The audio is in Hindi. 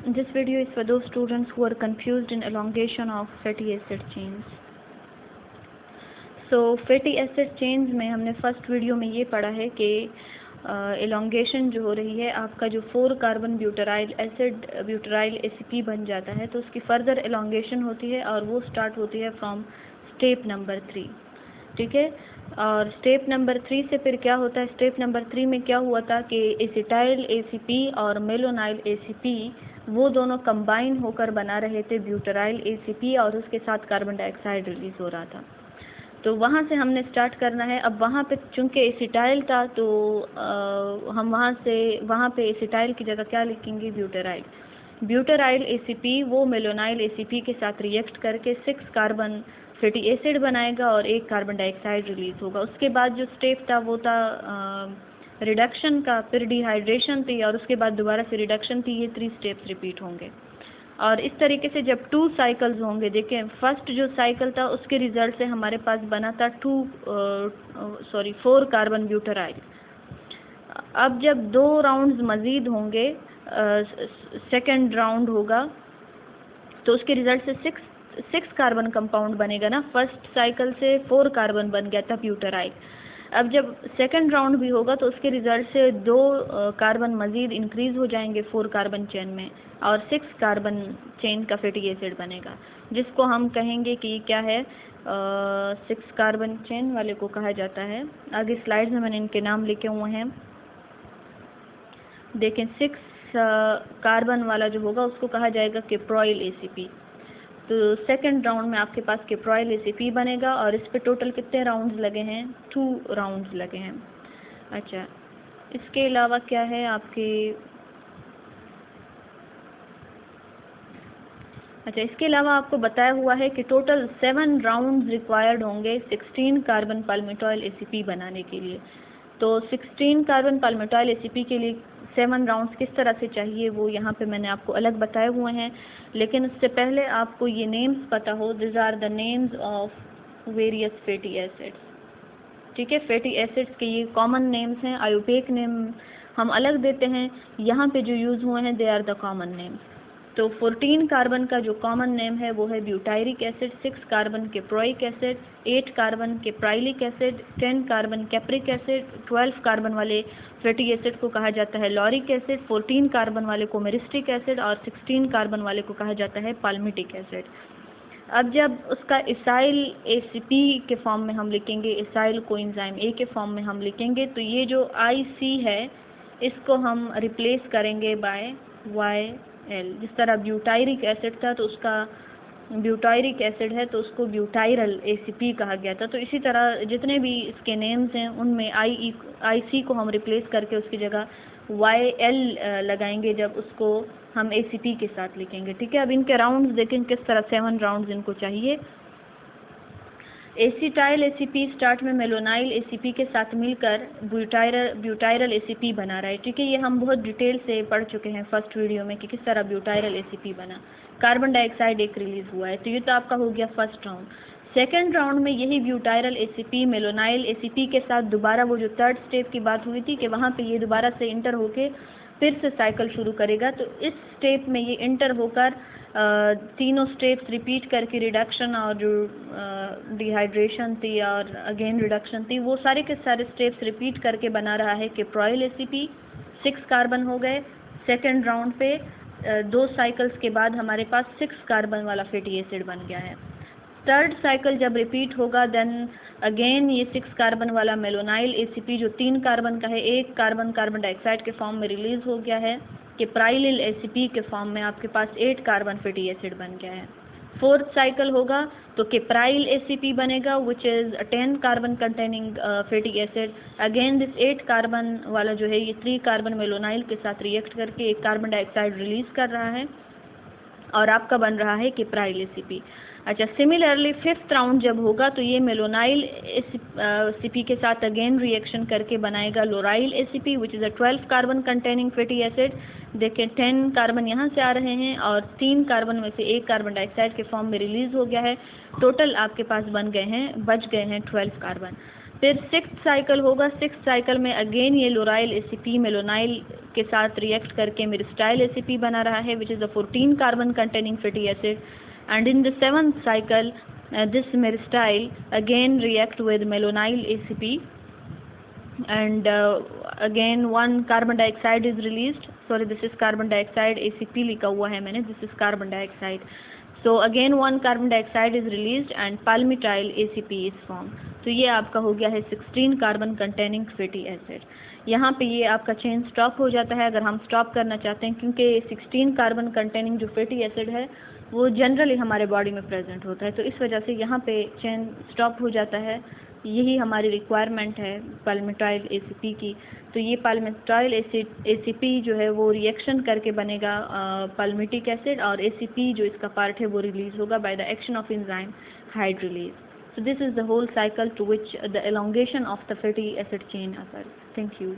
This video is for those students who are confused in elongation of fatty acid chains. So fatty acid chains में हमने फर्स्ट वीडियो में ये पढ़ा है कि elongation जो हो रही है, आपका जो 4 कार्बन ब्यूटाराइल एसिड ब्यूटाराइल ACP बन जाता है, तो उसकी फर्दर elongation होती है और वो स्टार्ट होती है फ्रॉम स्टेप नंबर 3. ठीक है. और स्टेप नंबर 3 से फिर क्या होता है, स्टेप नंबर 3 में क्या हुआ था कि एसिटाइल ACP और मेलोनाइल ACP वो दोनों कंबाइन होकर बना रहे थे ब्यूटाराइल ACP और उसके साथ कार्बन डाइऑक्साइड रिलीज हो रहा था. तो वहाँ से हमने स्टार्ट करना है. अब वहाँ पे चूँकि एसिटाइल था तो हम वहाँ पे एसिटाइल की जगह क्या लिखेंगे, ब्यूटाराइल. ब्यूटाराइल ACP वो मेलोनाइल ACP के साथ रिएक्ट करके 6 कार्बन फैटी एसिड बनाएगा और 1 कार्बन डाइऑक्साइड रिलीज होगा. उसके बाद जो स्टेप था वो था रिडक्शन का, फिर डिहाइड्रेशन थी और उसके बाद दोबारा से रिडक्शन थी. ये 3 स्टेप्स रिपीट होंगे और इस तरीके से जब 2 साइकिल्स होंगे, देखें फर्स्ट जो साइकिल था उसके रिजल्ट से हमारे पास बना था 4 कार्बन ब्यूटाराइल. अब जब 2 राउंड्स मज़ीद होंगे, सेकेंड राउंड होगा तो उसके रिजल्ट से 6 कार्बन कंपाउंड बनेगा ना. फर्स्ट साइकिल से 4 कार्बन बन गया था ब्यूटाराइल. अब जब सेकंड राउंड भी होगा तो उसके रिजल्ट से 2 कार्बन मज़ीद इंक्रीज़ हो जाएंगे 4 कार्बन चेन में और 6 कार्बन चेन का फैटी एसिड बनेगा, जिसको हम कहेंगे कि क्या है, 6 कार्बन चेन वाले को कहा जाता है. आगे स्लाइड्स में मैंने इनके नाम लिखे हुए हैं, देखें. 6 कार्बन वाला जो होगा उसको कहा जाएगा कैप्रोइल ACP. तो सेकंड राउंड में आपके पास कैप्रोइल ACP बनेगा और इस पे टोटल कितने राउंड्स लगे हैं, 2 राउंड्स लगे हैं. अच्छा, इसके अलावा क्या है आपके, अच्छा इसके अलावा आपको बताया हुआ है कि टोटल 7 राउंड्स रिक्वायर्ड होंगे 16 कार्बन पाल्मिटॉइल ACP बनाने के लिए. तो 16 कार्बन पाल्मिटॉइल ACP के लिए 7 राउंड्स किस तरह से चाहिए वो यहाँ पे मैंने आपको अलग बताए हुए हैं. लेकिन उससे पहले आपको ये नेम्स पता हो. This are the names of various fatty acids. ठीक है, फैटी एसिड्स के ये कॉमन नेम्स हैं. आयुपेक नेम हम अलग देते हैं, यहाँ पे जो यूज़ हुए हैं they are the common names. तो 14 कार्बन का जो कॉमन नेम है वो है butyric acid, 6 carbon caproic acid, 8 carbon caprylic acid, 10 carbon capric acid, 12 carbon वाले फैटी एसिड को कहा जाता है लॉरिक एसिड, 14 कार्बन वाले को मेरिस्टिक एसिड और 16 कार्बन वाले को कहा जाता है पाल्मिटिक एसिड. अब जब उसका इसाइल ACP के फॉर्म में हम लिखेंगे, इसाइल कोएंजाइम A के फॉर्म में हम लिखेंगे, तो ये जो IC है इसको हम रिप्लेस करेंगे बाय YL. जिस तरह ब्यूटायरिक एसिड था तो उसका ब्यूटायरिक एसिड है तो उसको ब्यूटायरल ACP कहा गया था. तो इसी तरह जितने भी इसके नेम्स हैं उनमें IC को हम रिप्लेस करके उसकी जगह YL लगाएंगे जब उसको हम ACP के साथ लिखेंगे. ठीक है. अब इनके राउंड्स देखें किस तरह 7 राउंड्स इनको चाहिए. एसिटाइल ACP स्टार्ट में मेलोनाइल ACP के साथ मिलकर ब्यूटायरल ACP बना रहा है. ठीक है, ये हम बहुत डिटेल से पढ़ चुके हैं फर्स्ट वीडियो में कि किस तरह ब्यूटायरल ACP बना. कार्बन डाइऑक्साइड एक रिलीज हुआ है. तो ये तो आपका हो गया फर्स्ट राउंड. सेकेंड राउंड में यही ब्यूटायरल ACP मेलोनाइल ACP के साथ दोबारा वो जो थर्ड स्टेप की बात हुई थी कि वहाँ पे ये दोबारा से इंटर होके फिर से साइकिल शुरू करेगा. तो इस स्टेप में ये इंटर होकर तीनों स्टेप्स रिपीट करके रिडक्शन और जो डिहाइड्रेशन थी और अगेन रिडक्शन थी वो सारे के सारे स्टेप्स रिपीट करके बना रहा है कैप्रोइल ACP. 6 कार्बन हो गए. सेकेंड राउंड पे 2 साइकिल्स के बाद हमारे पास 6 कार्बन वाला फैटी एसिड बन गया है. थर्ड साइकिल जब रिपीट होगा देन अगेन ये 6 कार्बन वाला मेलोनाइल ACP जो 3 कार्बन का है, 1 कार्बन कार्बन डाइऑक्साइड के फॉर्म में रिलीज हो गया है. कैप्राइलिल ACP के फॉर्म में आपके पास 8 कार्बन फैटी एसिड बन गया है. फोर्थ साइकिल होगा तो कैप्राइल ACP बनेगा which is 10 carbon containing fatty acid. Again this 8 carbon वाला जो है ये 3 कार्बन मेलोनाइल के साथ रिएक्ट करके 1 कार्बन डाइऑक्साइड रिलीज कर रहा है और आपका बन रहा है कैप्राइल ACP. अच्छा, सिमिलरली फिफ्थ राउंड जब होगा तो ये मेलोनाइल ACP के साथ अगेन रिएक्शन करके बनाएगा लोराइल ACP which is a 12 carbon containing fatty acid. देखें 10 कार्बन यहाँ से आ रहे हैं और 3 कार्बन में से 1 कार्बन डाइऑक्साइड के फॉर्म में रिलीज हो गया है. टोटल आपके पास बच गए हैं 12 कार्बन. फिर 6th साइकिल होगा। 6th साइकिल में अगेन ये लोराइल ACP मेलोनाइल के साथ रिएक्ट करके मेरिस्टाइल ACP बना रहा है, which is a 14 carbon containing fatty acid. And in the 7th cycle this myristyl again react with malonyl ACP and again one carbon dioxide is released. Sorry, this is carbon dioxide, ACP लिखा हुआ है मैंने, this is carbon dioxide. So again one carbon dioxide is released and palmitoyl ACP is formed. तो ये आपका हो गया है 16 कार्बन कंटेनिंग फैटी एसिड। यहाँ पे ये आपका चेन स्टॉप हो जाता है अगर हम स्टॉप करना चाहते हैं, क्योंकि 16 कार्बन कंटेनिंग जो फैटी एसिड है वो जनरली हमारे बॉडी में प्रेजेंट होता है, तो इस वजह से यहाँ पे चेन स्टॉप हो जाता है। यही हमारी रिक्वायरमेंट है पाल्मिटाइल ACP की। तो ये पाल्मिटाइल ACP जो है वो रिएक्शन करके बनेगा पाल्मिटिक एसिड, और ACP जो इसका पार्ट है वो रिलीज होगा by the action of enzyme hydrolase. So this is the whole cycle to which the elongation of the fatty acid chain occurs. Thank you.